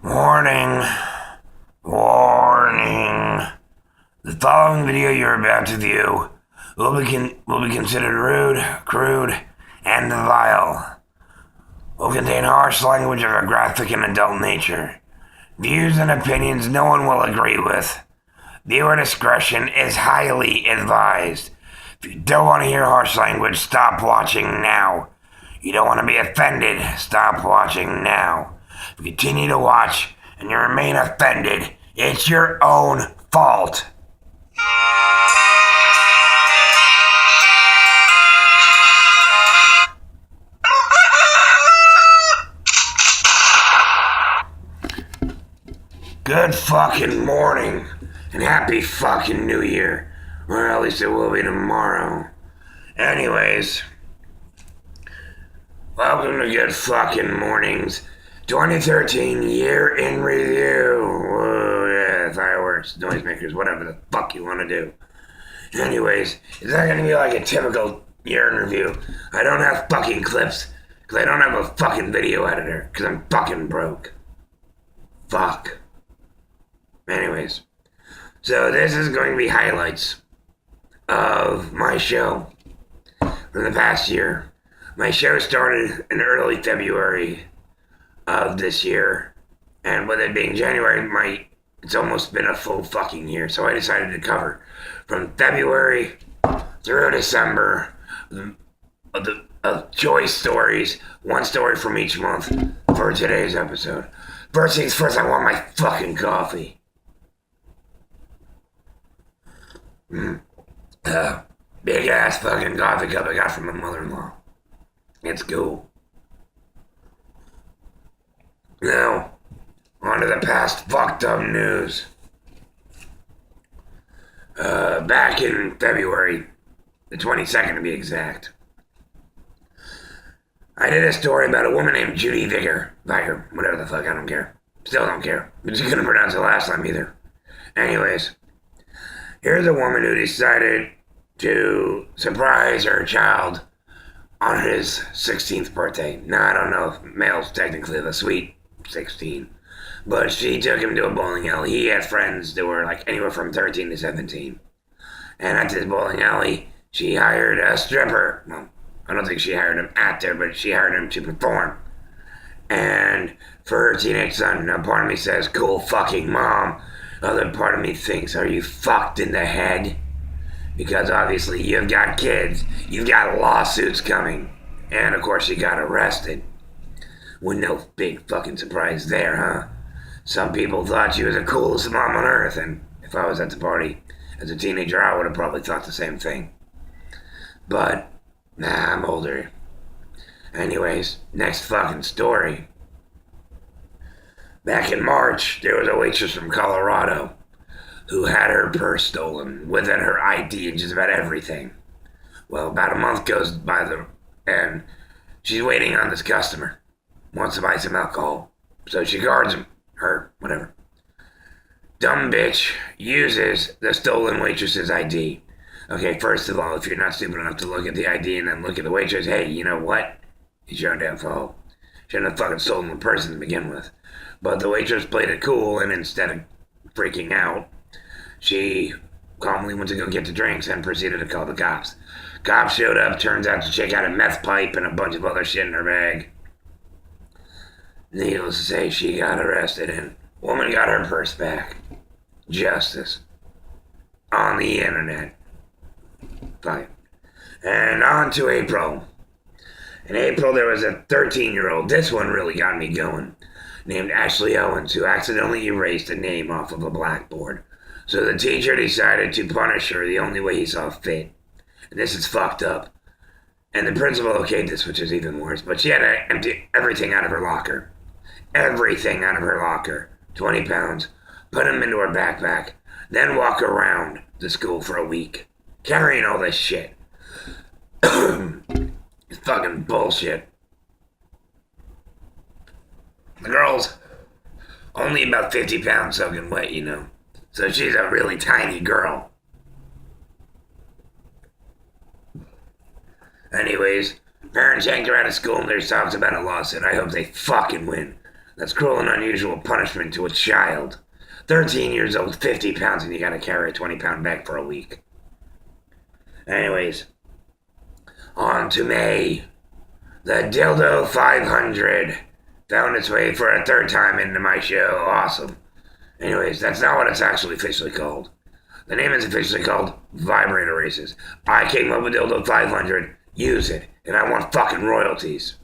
Warning. Warning. The following video you're about to view will be considered rude, crude, and vile. Will contain harsh language of a graphic and adult nature. Views and opinions no one will agree with. Viewer discretion is highly advised. If you don't want to hear harsh language, stop watching now. You don't want to be offended, stop watching now. If you continue to watch and you remain offended, it's your own fault. Good fucking morning, and happy fucking New Year. Or at least it will be tomorrow. Anyways, welcome to Good Fucking Mornings 2013 Year in Review. Whoa, yeah, fireworks, noisemakers, whatever the fuck you want to do. Anyways, it's not gonna be like a typical year in review. I don't have fucking clips, because I don't have a fucking video editor, because I'm fucking broke. Fuck. Anyways, so this is going to be highlights of my show from the past year. My show started in early February of this year, and with it being January, it's almost been a full fucking year, so I decided to cover from February through December of choice stories, one story from each month for today's episode. First things first, I want my fucking coffee. Big ass fucking coffee cup I got from my mother-in-law. It's cool. Now, on to the past fucked up news. Back in February, the 22nd to be exact, I did a story about a woman named Judy Vigor, whatever the fuck, I don't care. Still don't care. But she couldn't pronounce it last time either. Anyways, here's a woman who decided to surprise her child on his 16th birthday. Now, I don't know if male's technically the sweet 16, but she took him to a bowling alley. He had friends that were like anywhere from 13 to 17. And at this bowling alley, she hired a stripper. Well, I don't think she hired him at there, but she hired him to perform. And for her teenage son, a part of me says, cool fucking mom. Other part of me thinks, are you fucked in the head? Because obviously you've got kids, you've got lawsuits coming, and of course she got arrested. With no big fucking surprise there, huh? Some people thought she was the coolest mom on earth, and if I was at the party as a teenager, I would have probably thought the same thing. But, I'm older. Anyways, next fucking story. Back in March, there was a waitress from Colorado who had her purse stolen, with it her ID and just about everything. Well, about a month goes by and she's waiting on this customer. Wants to buy some alcohol. So she guards him. Her, whatever. Dumb bitch uses the stolen waitress's ID. Okay, first of all, if you're not stupid enough to look at the ID and then look at the waitress, hey, you know what? It's your damn fault. Shouldn't have fucking stolen the person to begin with. But the waitress played it cool, and instead of freaking out, she calmly went to go get the drinks and proceeded to call the cops. Cops showed up, turns out the chick had a meth pipe and a bunch of other shit in her bag. Needless to say, she got arrested, and woman got her purse back. Justice. On the internet. Fine. And on to April. In April, there was a 13-year-old, this one really got me going, named Ashley Owens, who accidentally erased a name off of a blackboard. So the teacher decided to punish her the only way he saw fit. And this is fucked up. And the principal okayed this, which is even worse, but she had to empty everything out of her locker. Everything out of her locker. 20 pounds. Put them into her backpack. Then walk around the school for a week. Carrying all this shit. It's fucking bullshit. The girl's only about 50 pounds soaking wet, you know. So she's a really tiny girl. Anyways, parents yanked her out of school and there's talks about a lawsuit. I hope they fucking win. That's cruel and unusual punishment to a child. 13 years old, 50 pounds, and you gotta carry a 20-pound bag for a week. Anyways, on to May. The Dildo 500 found its way for a third time into my show. Awesome. Anyways, that's not what it's actually officially called. The name is officially called Vibrator Races. I came up with Dildo 500. Use it. And I want fucking royalties.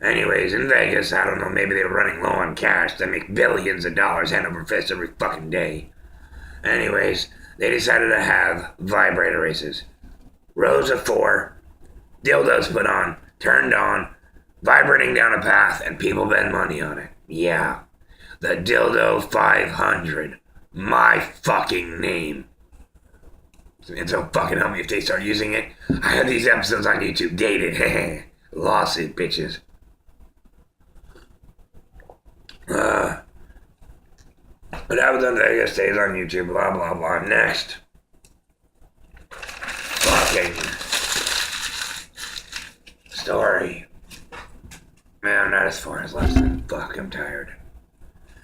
Anyways, in Vegas, I don't know, maybe they were running low on cash. They make billions of dollars hand over fist every fucking day. Anyways, they decided to have vibrator races. Rows of 4, dildos put on, turned on, vibrating down a path, and people bet money on it. Yeah. The Dildo 500. My fucking name. And so fucking help me if they start using it. I have these episodes on YouTube dated. Lawsuit, bitches. But I was on Vegas stays on YouTube, blah blah blah. Next. Fucking story. Man, I'm not as far as last time. Fuck, I'm tired.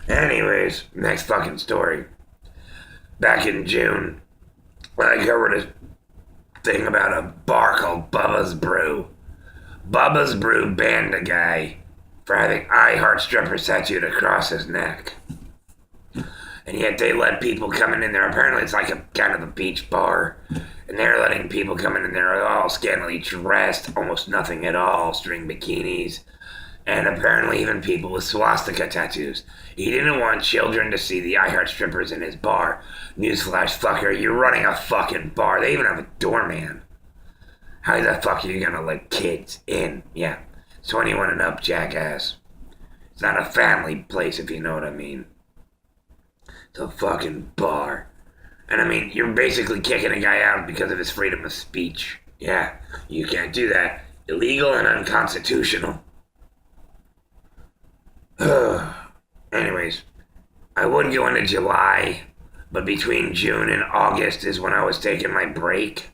Anyways, next fucking story. Back in June, I covered a thing about a bar called Bubba's Brew. Bubba's Brew banned a guy for having I Heart strippers tattooed across his neck. And yet they let people coming in there. Apparently it's like a kind of a beach bar. And they're letting people come in there all scantily dressed, almost nothing at all, string bikinis. And apparently even people with swastika tattoos. He didn't want children to see the I Heart strippers in his bar. Newsflash, fucker, you're running a fucking bar. They even have a doorman. How the fuck are you gonna let kids in? Yeah, 21 and up, jackass. It's not a family place, if you know what I mean. It's a fucking bar. And I mean, you're basically kicking a guy out because of his freedom of speech. Yeah, you can't do that. Illegal and unconstitutional. Anyways, I would go into July, but between June and August is when I was taking my break.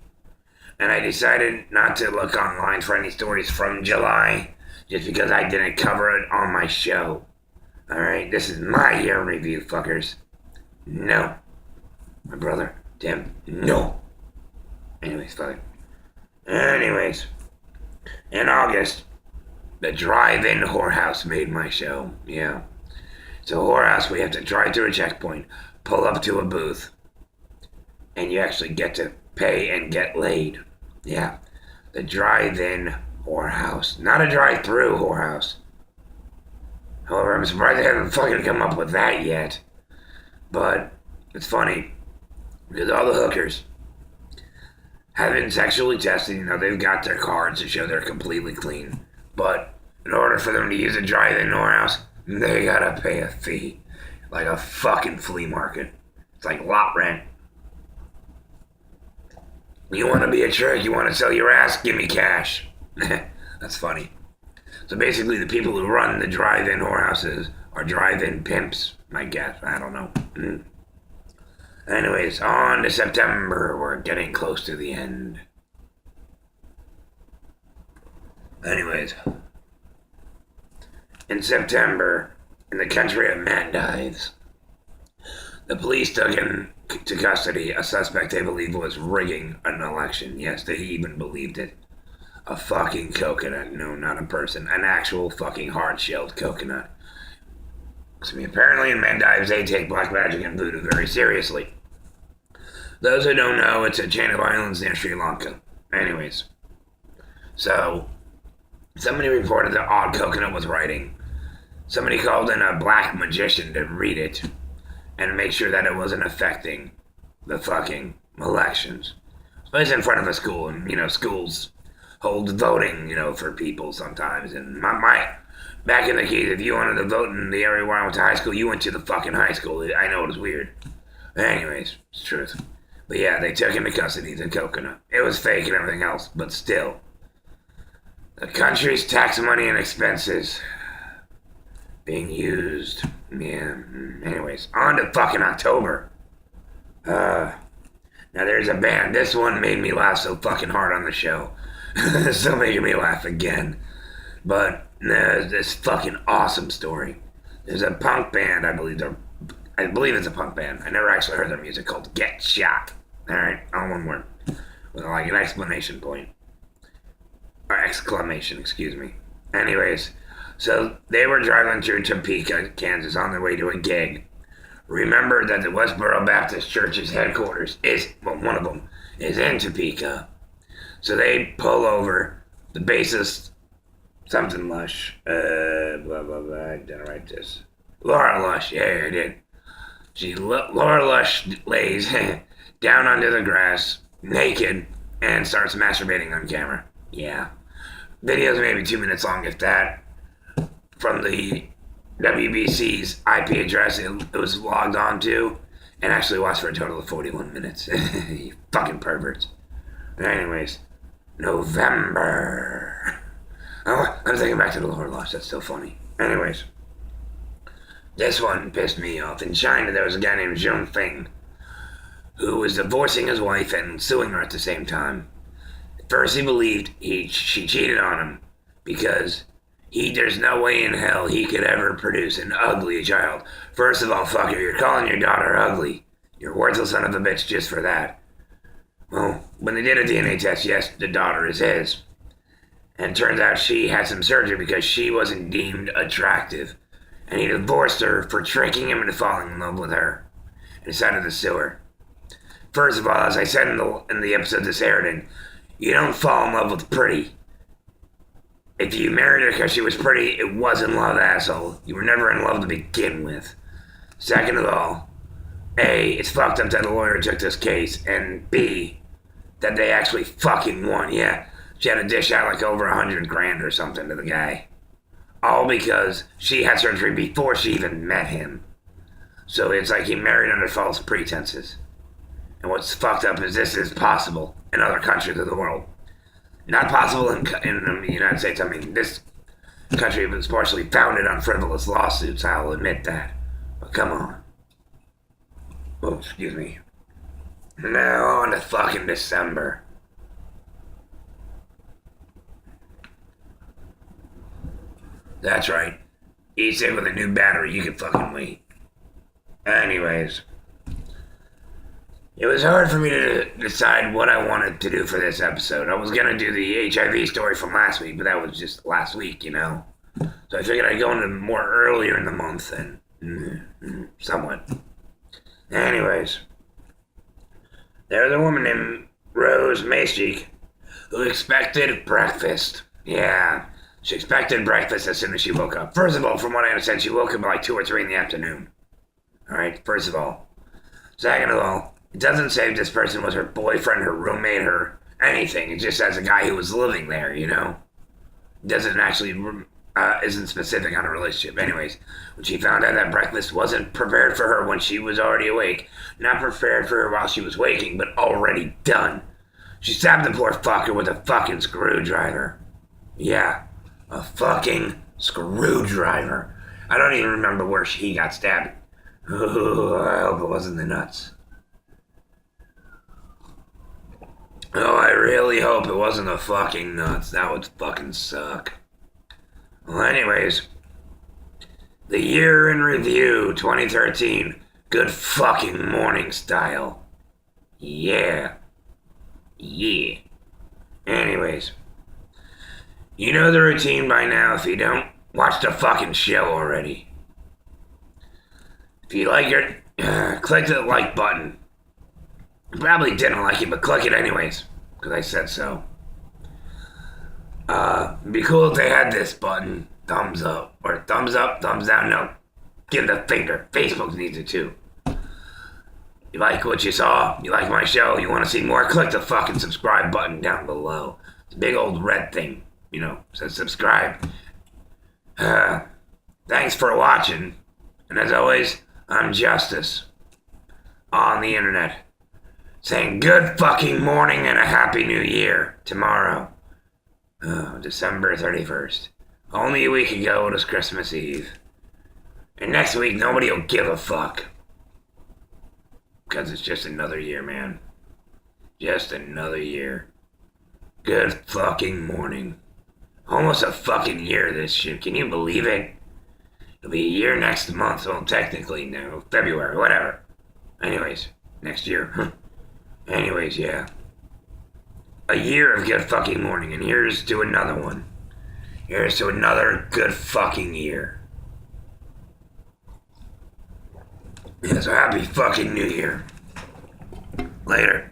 And I decided not to look online for any stories from July, just because I didn't cover it on my show. Alright, this is my year in review, fuckers. No. My brother, Tim, no. Anyways, fuck. Anyways, in August, the drive-in whorehouse made my show. Yeah. It's a whorehouse where you have to drive through a checkpoint, pull up to a booth, and you actually get to pay and get laid. Yeah. The drive-in whorehouse. Not a drive-through whorehouse. However, I'm surprised they haven't fucking come up with that yet. But it's funny, because all the hookers have been sexually tested. You know, they've got their cards to show they're completely clean. But in order for them to use a drive-in whorehouse, they gotta pay a fee. Like a fucking flea market. It's like lot rent. You want to be a trick, you want to sell your ass, give me cash. That's funny. So basically the people who run the drive-in whorehouses are drive-in pimps, I guess. I don't know. Anyways, on to September. We're getting close to the end. Anyways, in September, in the country of Maldives, the police took into custody a suspect they believe was rigging an election. Yes, they even believed it. A fucking coconut. No, not a person. An actual fucking hard-shelled coconut. I mean, apparently in Maldives, they take black magic and voodoo very seriously. Those who don't know, it's a chain of islands near Sri Lanka. Anyways, so somebody reported that odd coconut was writing. Somebody called in a black magician to read it and make sure that it wasn't affecting the fucking elections. Especially in front of a school, and, you know, schools hold voting, you know, for people sometimes. And my back in the case, if you wanted to vote in the area where I went to high school, you went to the fucking high school. I know it was weird. Anyways, it's the truth. But yeah, they took into custody the coconut. It was fake and everything else, but still. The country's tax money and expenses being used. Yeah. Anyways, on to fucking October. Now there's a band. This one made me laugh so fucking hard on the show. Still making me laugh again. But this fucking awesome story. There's a punk band, I believe it's a punk band. I never actually heard their music, called Get Shot. Alright, all one word. With like an exclamation point. Or exclamation, excuse me. Anyways, so they were driving through Topeka, Kansas on their way to a gig. Remember that the Westboro Baptist Church's headquarters one of them is in Topeka. So they pull over. The bassist, something Lush, blah, blah, blah, I didn't write this. Laura Lush, yeah, I did. Laura Lush lays down under the grass, naked, and starts masturbating on camera. Yeah. Video's maybe 2 minutes long, if that. From the WBC's IP address it was logged on to, and actually watched for a total of 41 minutes. You fucking perverts. Anyways, November. Oh, I'm thinking back to the Laura Lush. That's still funny. Anyways, this one pissed me off. In China, there was a guy named Zhong Feng who was divorcing his wife and suing her at the same time. At first, he believed she cheated on him because there's no way in hell he could ever produce an ugly child. First of all, fucker, you're calling your daughter ugly. You're a worthless son of a bitch just for that. Well, when they did a DNA test, yes, the daughter is his. And it turns out she had some surgery because she wasn't deemed attractive. And he divorced her for tricking him into falling in love with her. And decided to sue her. First of all, as I said in the episode this aired in, you don't fall in love with pretty. If you married her because she was pretty, it wasn't love, asshole. You were never in love to begin with. Second of all, A, it's fucked up that a lawyer took this case, and B, that they actually fucking won. Yeah, she had to dish out like over $100,000 or something to the guy. All because she had surgery before she even met him. So it's like he married under false pretenses. And what's fucked up is this is possible in other countries of the world. Not possible in the United States. I mean, this country was partially founded on frivolous lawsuits, I'll admit that. But come on. Oh, excuse me. Now on to fucking December. That's right. Eat it with a new battery, you can fucking wait. Anyways. It was hard for me to decide what I wanted to do for this episode. I was gonna do the HIV story from last week, but that was just last week, you know? So I figured I'd go into more earlier in the month and somewhat. Anyways. There's a woman named Rose Maciek who expected breakfast. Yeah, she expected breakfast as soon as she woke up. First of all, from what I understand, she woke up at like 2 or 3 in the afternoon. Alright, first of all. Second of all, it doesn't say if this person was her boyfriend, her roommate, her anything. It just says a guy who was living there, you know? It doesn't actually, isn't specific on a relationship. Anyways, when she found out that breakfast wasn't prepared for her when she was already awake, not prepared for her while she was waking, but already done, she stabbed the poor fucker with a fucking screwdriver. Yeah, a fucking screwdriver. I don't even remember where he got stabbed. Oh, I hope it wasn't the nuts. Oh, I really hope it wasn't the fucking nuts. That would fucking suck. Well, anyways. The year in review, 2013. Good fucking morning style. Yeah. Yeah. Anyways. You know the routine by now. If you don't, watch the fucking show already. If you like it, click the like button. You probably didn't like it, but click it anyways, because I said so. It'd be cool if they had this button, thumbs up, or thumbs up, thumbs down, no. Give the finger. Facebook needs it too. You like what you saw? You like my show? You want to see more? Click the fucking subscribe button down below. It's a big old red thing, you know, says subscribe. Thanks for watching. And as always, I'm Justice. On the internet. Saying good fucking morning and a happy new year tomorrow. Oh, December 31st. Only a week ago it was Christmas Eve. And next week nobody will give a fuck. Because it's just another year, man. Just another year. Good fucking morning. Almost a fucking year this shit. Can you believe it? It'll be a year next month, well, technically no, February, whatever. Anyways, next year. Anyways, yeah. A year of good fucking morning, and here's to another one. Here's to another good fucking year. Yeah, so happy fucking New Year. Later.